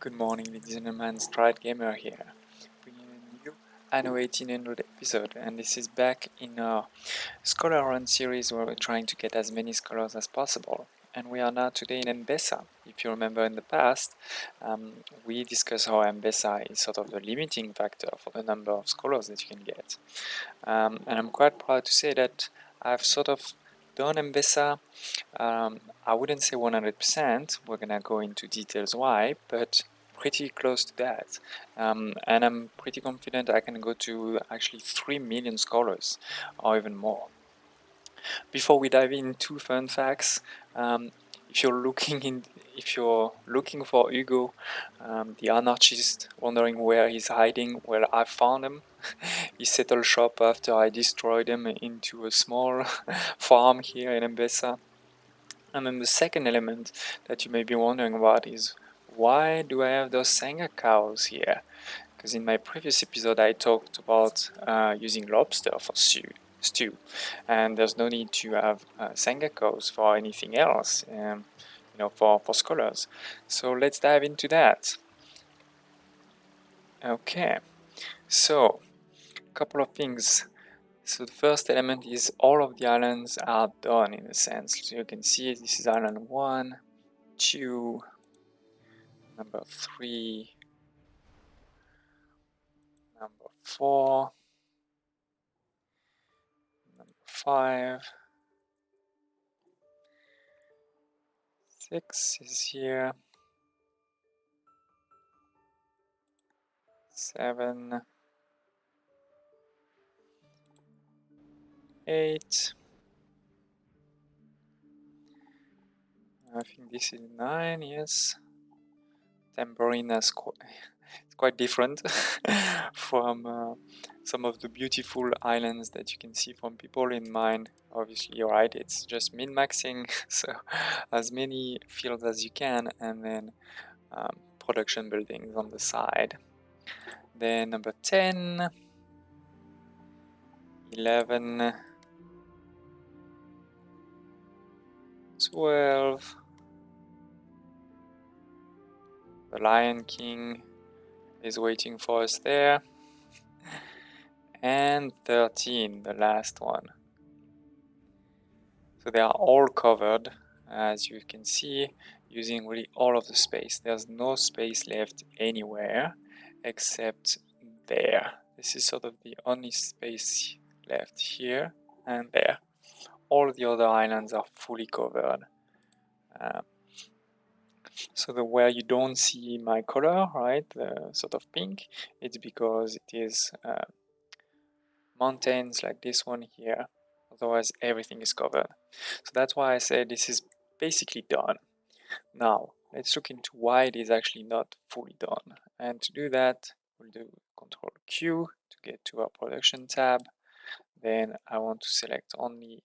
Good morning, ladies and gentlemen, StratGamer here, bringing a new Anno 1800 episode, and this is back in our Scholar Run series where we're trying to get as many scholars as possible. And we are now today in Enbesa. If you remember in the past, we discussed how Enbesa is sort of the limiting factor for the number of scholars that you can get. And I'm quite proud to say that I've sort of done Enbesa. I wouldn't say 100%, we're gonna go into details why, but pretty close to that. And I'm pretty confident I can go to actually 3 million scholars or even more. Before we dive into fun facts, if you're looking for Hugo, the anarchist, wondering where he's hiding, well, I found him. He settled shop after I destroyed him into a small farm here in Enbesa. And then the second element that you may be wondering about is, why do I have those Sanga cows here? Because in my previous episode I talked about using lobster for stew, and there's no need to have Sanga cows for anything else, for scholars. So let's dive into that. Okay, so a couple of things. So the first element is all of the islands are done in a sense. So you can see this is island 1, 2, number 3, number 4, number 5, 6 is here, 7, 8, I think this is 9, yes. Tambourine is quite different from some of the beautiful islands that you can see from people in mine. Obviously, you're right, it's just min-maxing, so as many fields as you can, and then production buildings on the side. Then number 10, 11, 12, the Lion King is waiting for us there, and 13, the last one. So they are all covered, as you can see, using really all of the space. There's no space left anywhere except there. This is sort of the only space left here and there. All the other islands are fully covered. So where you don't see my color, right, the sort of pink, it's because it is mountains like this one here. Otherwise, everything is covered. So that's why I say this is basically done. Now, let's look into why it is actually not fully done. And to do that, we'll do Control Q to get to our production tab. Then I want to select only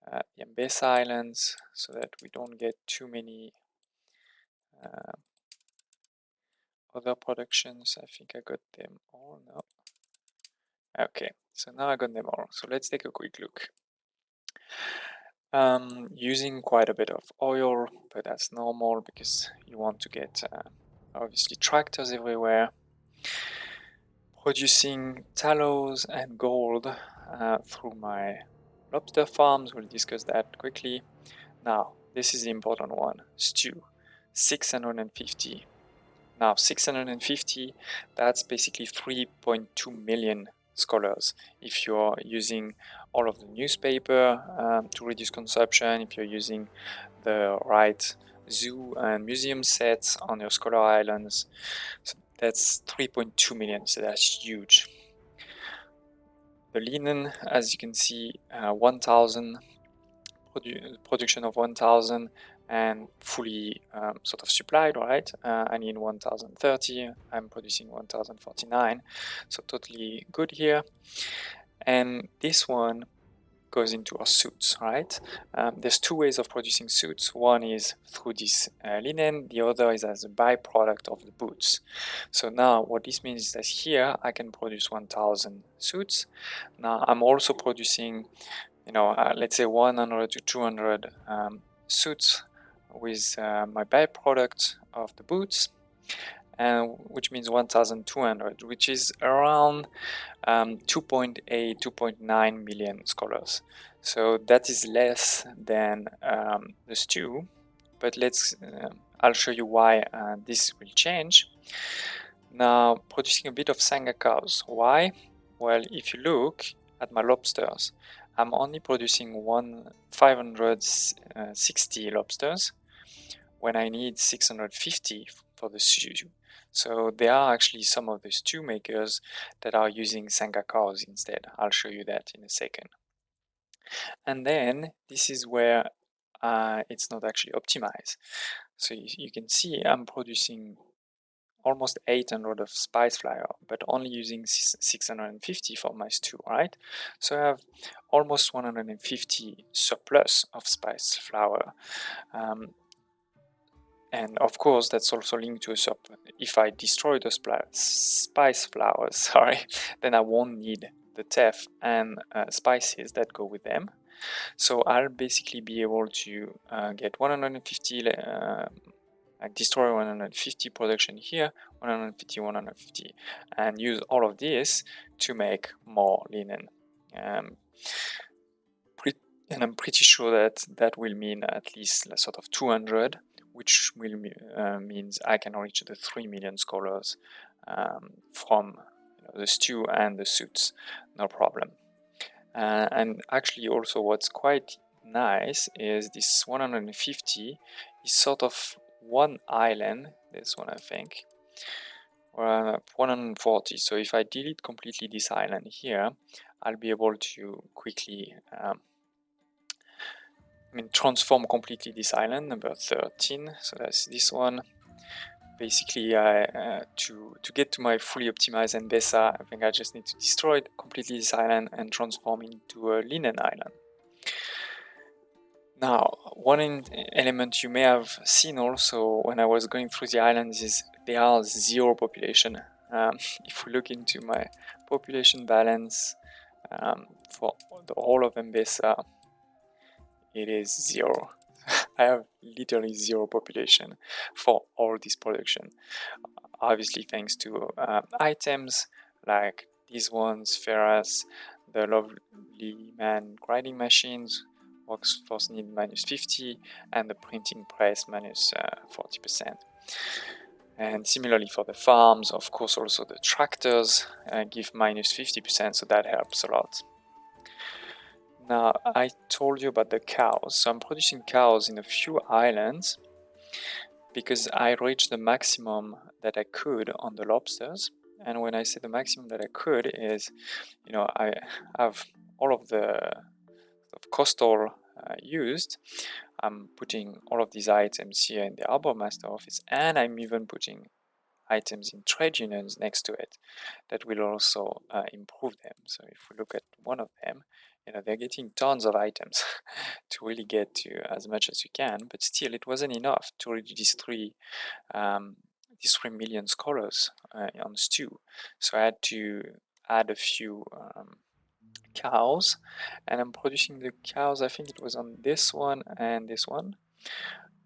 the Enbesa Islands so that we don't get too many other productions. I think I got them all now. Okay, so now I got them all. So let's take a quick look. Using quite a bit of oil, but that's normal because you want to get obviously tractors everywhere. Producing tallows and gold through my lobster farms. We'll discuss that quickly. Now, this is the important one. Stew, 650. Now, 650, that's basically 3.2 million scholars. If you're using all of the newspaper to reduce consumption, if you're using the right zoo and museum sets on your scholar islands, so that's 3.2 million, so that's huge. The linen, as you can see, 1,000, production of 1,000 and fully sort of supplied, right? I need 1,030, I'm producing 1,049, so totally good here. And this one goes into our suits, right? There's two ways of producing suits. One is through this linen, the other is as a byproduct of the boots. So now what this means is that here I can produce 1,000 suits. Now I'm also producing, let's say 100 to 200 suits with my byproduct of the boots. and which means 1,200, which is around 2.8, 2.9 million scholars. So that is less than the stew, but I'll show you why this will change. Now, producing a bit of Sanga cows. Why? Well, if you look at my lobsters, I'm only producing 560 lobsters when I need 650 for the stew. So there are actually some of the stew makers that are using Sanga cows instead. I'll show you that in a second. And then this is where it's not actually optimized. So you can see I'm producing almost 800 of spice flour, but only using 650 for my stew, right? So I have almost 150 surplus of spice flour. And of course, that's also linked to a if I destroy the spice flowers, sorry, then I won't need the teff and spices that go with them. So I'll basically be able to get 150, destroy 150 production here, 150, 150, and use all of this to make more linen. And I'm pretty sure that that will mean at least a sort of 200, which will means I can reach the 3 million scholars from the stew and the suits, no problem. And actually also what's quite nice is this 150 is sort of one island, this one I think, or 140. So if I delete completely this island here, I'll be able to quickly transform completely this island, number 13, so that's this one. Basically, to get to my fully optimized Enbesa, I think I just need to destroy completely this island and transform into a linen island. Now, one element you may have seen also when I was going through the islands is there are zero population. If we look into my population balance for the whole of Enbesa, it is zero. I have literally zero population for all this production. Obviously, thanks to items like these ones, Ferras, the lovely man grinding machines, workforce need -50, and the printing press -40%. And similarly for the farms, of course, also the tractors give -50%, so that helps a lot. Now, I told you about the cows. So I'm producing cows in a few islands because I reached the maximum that I could on the lobsters. And when I say the maximum that I could is, I have all of the coastal used. I'm putting all of these items here in the Harbor Master office, and I'm even putting items in trade unions next to it that will also improve them. So if we look at one of them, they're getting tons of items to really get to as much as you can, but still it wasn't enough to reach these 3 million scholars on stew. So I had to add a few cows, and I'm producing the cows. I think it was on this one and this one.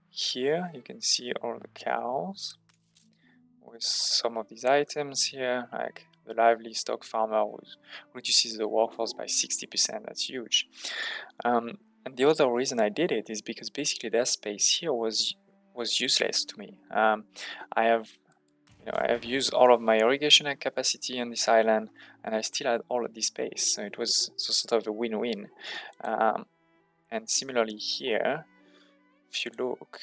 Here you can see all the cows with some of these items here, like the lively stock farmer reduces the workforce by 60%. That's huge. And the other reason I did it is because basically that space here was useless to me. I have used all of my irrigation capacity on this island, and I still had all of this space, so it was sort of a win-win. And similarly here, if you look,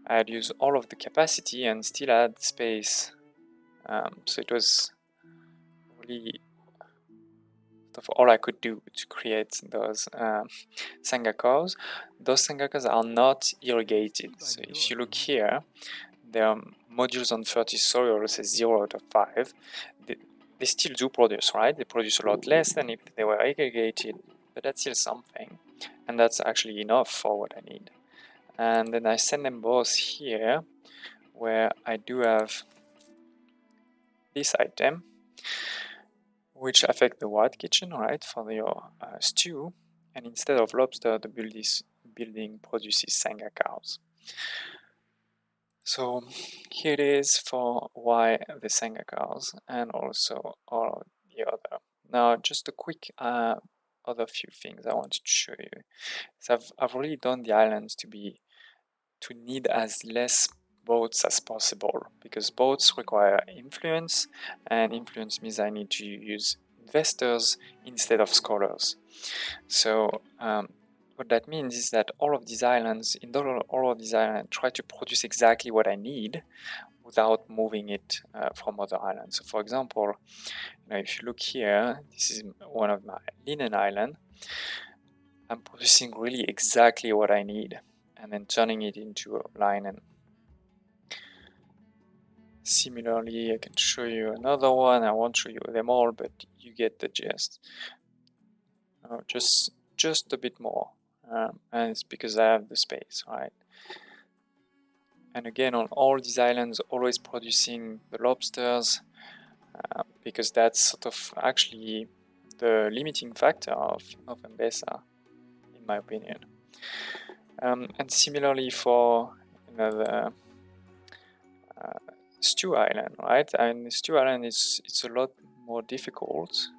I had used all of the capacity and still had space, so it was really sort of all I could do to create those sangakas. Those sangakas are not irrigated, so if you look here, their modules on fertile soil says 0 out of 5. They still do produce, right? They produce a lot less than if they were irrigated, but that's still something, and that's actually enough for what I need. And then I send them both here, where I do have this item, which affect the white kitchen, right, for your stew, and instead of lobster, the building produces sanga cows. So here it is for why the Senga cars and also all of the other. Now, just a quick other few things I wanted to show you. So I've really done the islands to need as less boats as possible, because boats require influence, and influence means I need to use investors instead of scholars. So what that means is that all of these islands, try to produce exactly what I need without moving it from other islands. So for example, if you look here, this is one of my linen island. I'm producing really exactly what I need and then turning it into a linen. Similarly, I can show you another one. I won't show you them all, but you get the gist. Just a bit more, and it's because I have the space, right? And again, on all these islands, always producing the lobsters, because that's sort of actually the limiting factor of Enbesa, in my opinion. And similarly for the Stew Island, right? And Stew Island it's a lot more difficult,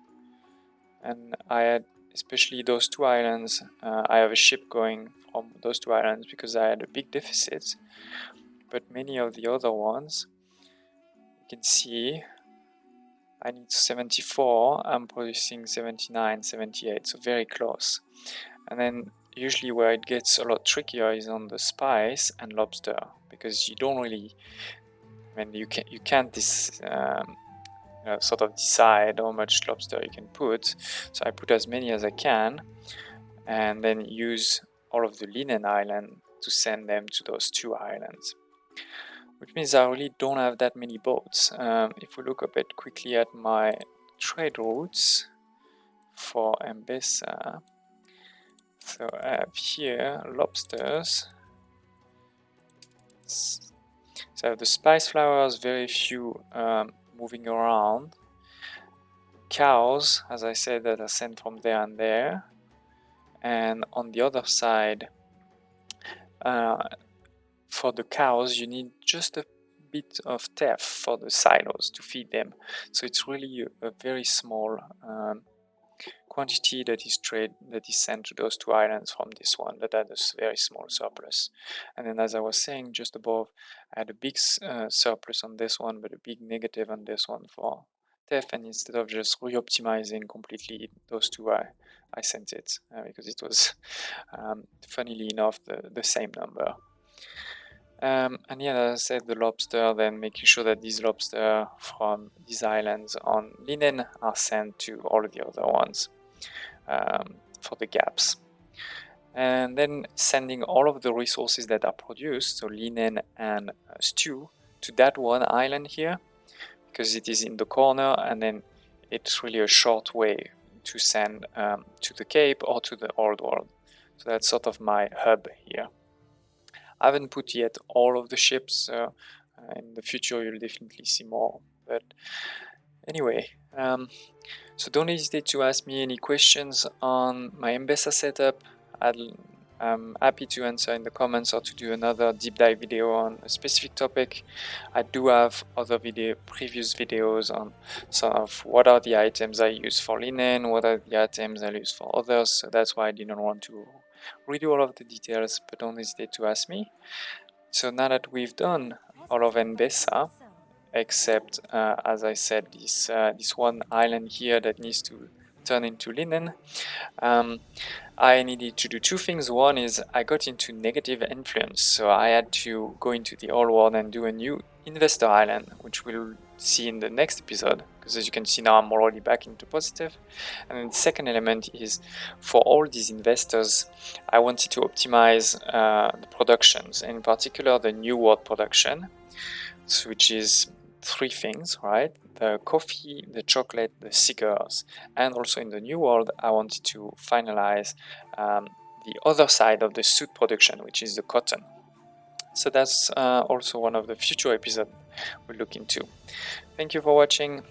and I had especially those two islands. I have a ship going from those two islands because I had a big deficit, but many of the other ones, you can see I need 74, I'm producing 79, 78, so very close. And then usually where it gets a lot trickier is on the spice and lobster, because you don't really, you can't sort of decide how much lobster you can put. So I put as many as I can, and then use all of the linen island to send them to those two islands, which means I really don't have that many boats. If we look a bit quickly at my trade routes for Enbesa, so I have here lobsters. So I have the spice flowers, very few moving around. Cows, as I said, that are sent from there and there. And on the other side, for the cows, you need just a bit of teff for the silos to feed them. So it's really a very small quantity that is sent to those two islands from this one that had a very small surplus. And then, as I was saying just above, I had a big surplus on this one, but a big negative on this one for teff. And instead of just re-optimizing completely those two, I sent it because it was, funnily enough, the same number. And yeah, as I said, the lobster, then making sure that these lobster from these islands on linen are sent to all the other ones for the gaps. And then sending all of the resources that are produced, so linen and stew, to that one island here, because it is in the corner, and then it's really a short way to send to the Cape or to the Old World. So that's sort of my hub here. I haven't put yet all of the ships, so in the future you'll definitely see more. But anyway, so don't hesitate to ask me any questions on my Enbesa setup. I'm happy to answer in the comments or to do another deep dive video on a specific topic. I do have other previous videos on sort of what are the items I use for linen, what are the items I use for others, so that's why I didn't want to redo all of the details, but don't hesitate to ask me. So now that we've done all of Enbesa, except as I said, this one island here that needs to turn into linen, I needed to do two things. One is I got into negative influence, so I had to go into the old world and do a new investor island, which we'll see in the next episode, because as you can see now I'm already back into positive. And then the second element is for all these investors, I wanted to optimize the productions, and in particular the new world production, which is three things, right? The coffee, the chocolate, the cigars. And also in the new world, I wanted to finalize the other side of the suit production, which is the cotton. So that's also one of the future episodes we'll look into. Thank you for watching.